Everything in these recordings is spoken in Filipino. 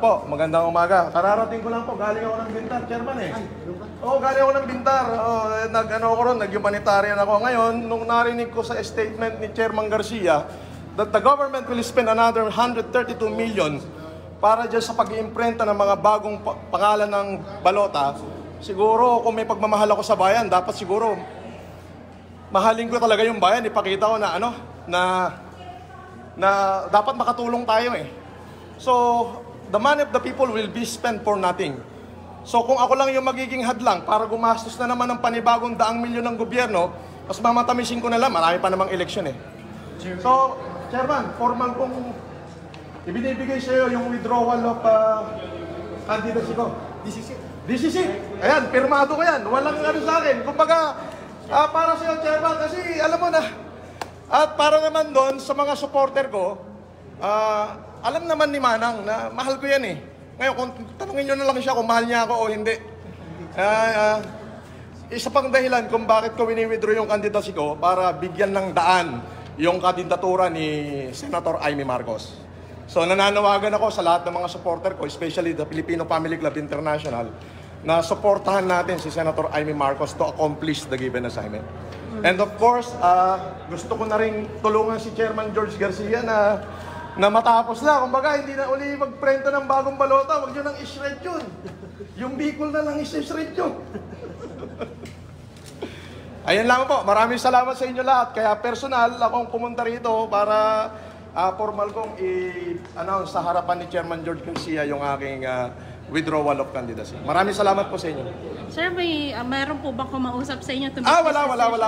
Po, magandang umaga. Kararating ko lang po, galing ako ng Bintar, Chairman eh. Oo, galing ako ng Bintar. Nag-ano ako ron, nag-humanitarian ako. Ngayon, nung narinig ko sa statement ni Chairman Garcia that the government will spend another 132 million para dyan sa pag-iimprenta ng mga bagong pangalan ng balota, siguro kung may pagmamahal ako sa bayan, dapat siguro mahalin ko talaga yung bayan. Ipakita ko na na dapat makatulong tayo eh. So, the money of the people will be spent for nothing. So kung ako lang yung magiging hadlang para gumastos na naman ng panibagong 100 milyon ng gobyerno, mas mamatamisin ko na lang, marami pa namang eleksyon eh. So, Chairman, formal kong ibinibigay sa iyo yung withdrawal of candidacy ko. DCC. Ayan, pirmado ko yan. Walang ano sa akin. Kumbaga, para sa iyo, Chairman, kasi alam mo na, at para naman doon sa mga supporter ko, alam naman ni Manang na mahal ko yan eh. Ngayon, kung tanungin nyo na lang siya kung mahal niya ako o hindi. Isa pang dahilan kung bakit ko wini-withdraw yung candidacy ko para bigyan ng daan yung kandidatura ni Senator Amy Marcos. So nananawagan ako sa lahat ng mga supporter ko, especially the Filipino Family Club International, na suportahan natin si Senator Amy Marcos to accomplish the given assignment. And of course, gusto ko na rin tulungan si Chairman George Garcia na matapos na. Kumbaga, hindi na uli magprenta ng bagong balota. Huwag nyo nang i-shred yun. Yung Bicol na lang i-shred yun. Ayan lang po. Maraming salamat sa inyo lahat. Kaya personal, akong pumunta rito para formal kong i-announce sa harapan ni Chairman George Garcia yung aking withdrawal of candidacy. Maraming salamat po sa inyo. Sir, mayroon po ba kumausap sa inyo? Wala.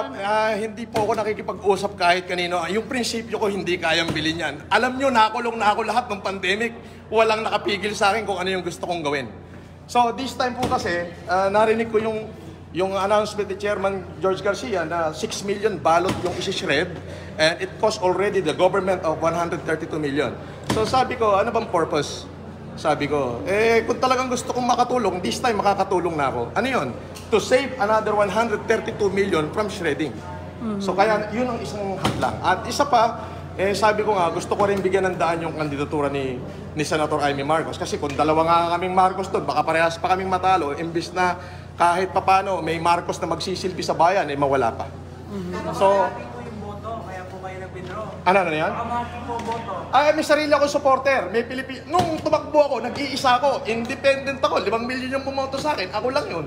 Hindi po ako nakikipag-usap kahit kanino. Yung prinsipyo ko, hindi kayang bilhin yan. Alam nyo, nakulong na ako lahat ng pandemic. Walang nakapigil sa akin kung ano yung gusto kong gawin. So, this time po kasi, narinig ko yung announcement ni Chairman George Garcia na 6 million ballot yung isi-shred and it cost already the government of 132 million. So, sabi ko, ano bang purpose? Sabi ko, kung talagang gusto kong makatulong, this time makakatulong na ako. Ano yun? To save another 132 million from shredding. So kaya yun ang isang hadlang. At isa pa, sabi ko nga, gusto ko rin bigyan ng daan yung kandidatura ni Senator Amy Marcos. Kasi kung dalawa nga kaming Marcos doon, baka parehas pa kaming matalo. Imbis na kahit papano may Marcos na magsisilbi sa bayan, mawala pa. So, ano yan? May sarili akong supporter. May Nung tumakbo ako, nag-iisa ako. Independent ako. 5 milyon yung bumoto sa akin. Ako lang yun.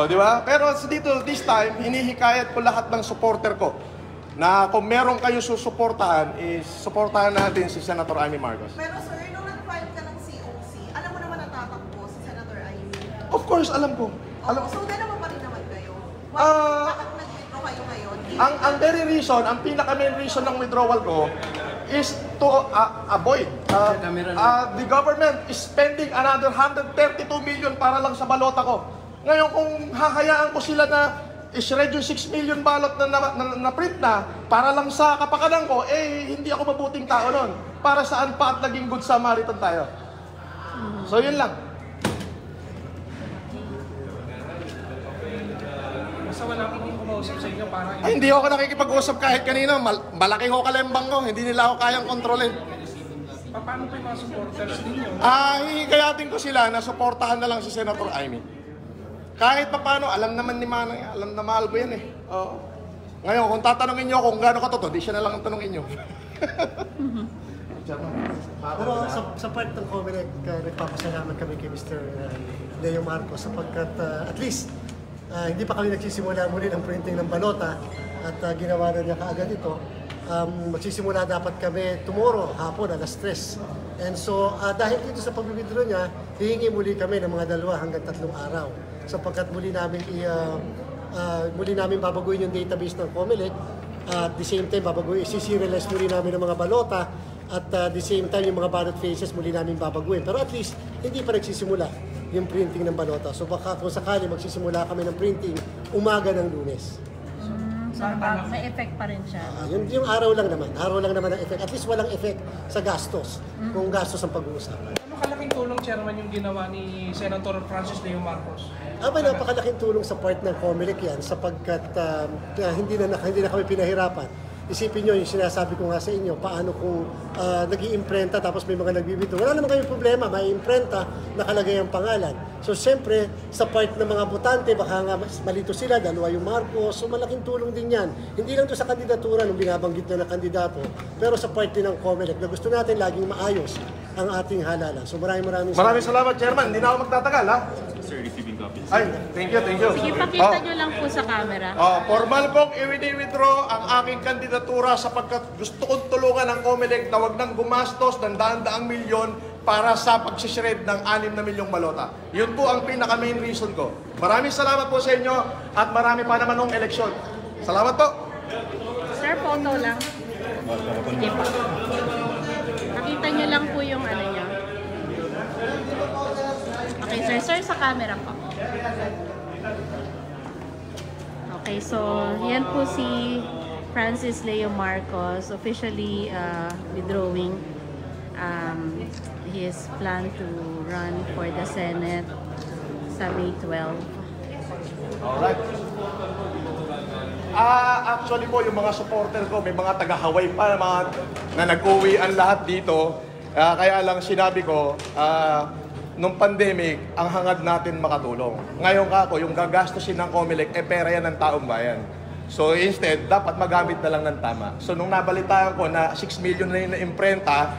Di ba? Pero dito, this time, hinihikayat ko lahat ng supporter ko na kung meron kayo susuportahan, suportahan natin si Senator Amy Marcos. Pero sir, nung nag-file ka ng COC, alam mo naman natatakbo si Senator Amy? Of course, alam ko. So, dalawa pa rin naman kayo? Bakit nag-withdraw kayo ngayon? Ang very reason, ang pinaka-main reason ng withdrawal ko is to avoid the government is spending another 132 million para lang sa balota ko. Ngayon, kung hahayaan ko sila na i-shred yung 6 million ballot na print na para lang sa kapakanan ko, hindi ako mabuting tao nun. Para saan pa at naging good Samaritan tayo. So, yun lang. Basta wala akong kumausap sa inyo para... Hindi ako nakikipag-usap kahit kanino. Malaki ho kalembang ko. Hindi nila ako kayang kontrolin. Paano po yung mga supporters ninyo? Hihikayatin ko sila na suportahan na lang si Senator Amy. Kahit paano, alam naman ni Manang, alam na mahal ko yan eh. Ngayon, kung tatanungin nyo kung gaano ka totoo, di siya na lang ang tanungin nyo. Pero sa part ng COMELEC, nagpapasalamat kami kay Mr. Leo Marcos sapagkat at least hindi pa kami nagsisimula muli ng printing ng balota at ginawa na niya kaagad ito. Magsisimula dapat kami tomorrow, hapon, alas 3. And so, dahil dito sa pag-withdraw niya, hihingi muli kami ng mga 2 hanggang 3 araw. Sapagkat muli namin babaguhin yung database ng COMELEC. At the same time, isi-serialize muli namin ng mga balota. At the same time, yung mga ballot faces muli namin babaguhin. Pero at least, hindi pa nagsisimula yung printing ng balota. So baka kung sakali magsisimula kami ng printing, umaga ng Lunes. So, may effect pa rin siya. Yung araw lang naman ang effect. At least walang effect sa gastos, kung gastos ang pag-uusapan. Ano kalaking tulong, Chairman, yung ginawa ni Senator Francis Leo Marcos? Napakalaking tulong sa part ng COMELEC yan sapagkat hindi na kami pinahirapan isipin nyo yung sinasabi ko nga sa inyo, paano kung nag-iimprenta tapos may mga nagbibito. Wala naman kayong problema, may imprenta, nakalagay ang pangalan. So siyempre, sa part ng mga botante, baka nga malito sila, dalawa yung Marcos, so malaking tulong din yan. Hindi lang to sa kandidatura nung binabanggit na kandidato, pero sa part din ng COMELEC na gusto natin laging maayos ang ating halalan. So maraming Salamat, Chairman. Hindi na ako magtatagal, ha? Sir, receiving copies. Ay, thank you. Sige, pakita nyo lang po sa camera. Formal kong i-withdraw ang aking kandidatura sapagkat gusto kong tulungan ng COMELEC na wag nang gumastos ng daan-daang milyon para sa pagsishred ng 6 na milyong balota. Yun po ang pinaka-main reason ko. Maraming salamat po sa inyo at marami pa naman ng eleksyon. Salamat po. Sir, photo lang. Sige po. Pakita nyo lang po yung ano nyo. Okay, sir. Sir, sa camera po. Okay, so yan po si Francis Leo Marcos officially withdrawing his plan to run for the Senate sa May 12. Alright. Actually po, yung mga supporter ko, may mga taga-Hawaii pa na nag-uwi ang lahat dito. Kaya lang sinabi ko, nung pandemic, ang hangad natin makatulong. Ngayon kako, yung gagastusin ng COMELEC, pera yan ng taong bayan. So instead, dapat magamit na lang ng tama. So nung nabalitaan ko na 6 million na yung na-imprenta,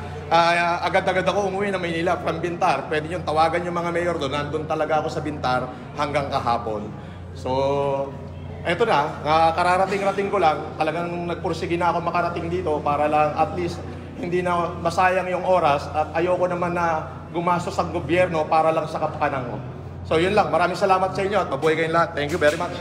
agad-agad ako umuwi na Maynila from Bintar. Pwede yung tawagan yung mga mayor doon. Nandun talaga ako sa Bintar hanggang kahapon. So, eto na, kararating-rating ko lang. Talagang nagpursige na ako makarating dito para lang at least hindi na masayang yung oras at ayoko naman na gumastos ang gobyerno para lang sa kapakanan ko. So yun lang, maraming salamat sa inyo at mabuhay kayong lahat. Thank you very much.